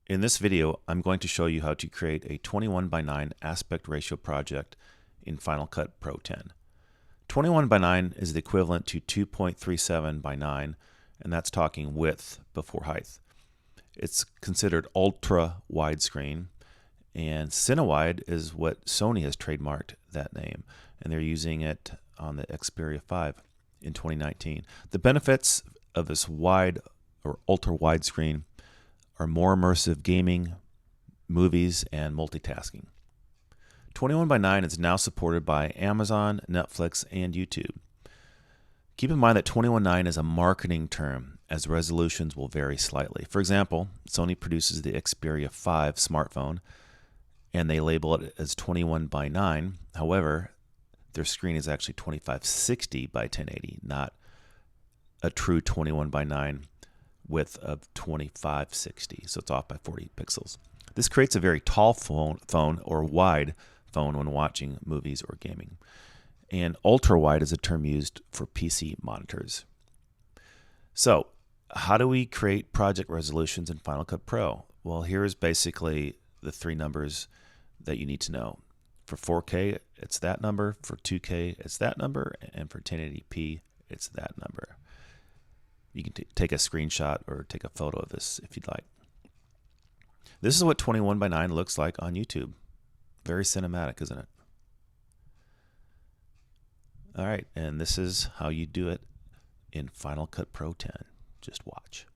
In this video, I'm going to show you how to create a 21:9 aspect ratio project in Final Cut Pro 10. 21:9 is the equivalent to 2.37:9, and that's talking width before height. It's considered ultra widescreen, and Cinewide is what Sony has trademarked that name, and they're using it on the Xperia 5 in 2019. The benefits of this wide or ultra widescreen are more immersive gaming, movies, and multitasking. 21:9 is now supported by Amazon, Netflix, and YouTube. Keep in mind that 21:9 is a marketing term, as resolutions will vary slightly. For example, Sony produces the Xperia 5 smartphone, and they label it as 21:9. However, their screen is actually 2560 by 1080, not a true 21:9 width of 2560, so it's off by 40 pixels. This creates a very tall phone or wide phone when watching movies or gaming. And ultra wide is a term used for PC monitors. So, how do we create project resolutions in Final Cut Pro? Well, here's basically the three numbers that you need to know. For 4K, it's that number. For 2K, it's that number. And for 1080p, it's that number. You can take a screenshot or take a photo of this if you'd like. This is what 21:9 looks like on YouTube. Very cinematic, isn't it? All right, and this is how you do it in Final Cut Pro 10. Just watch.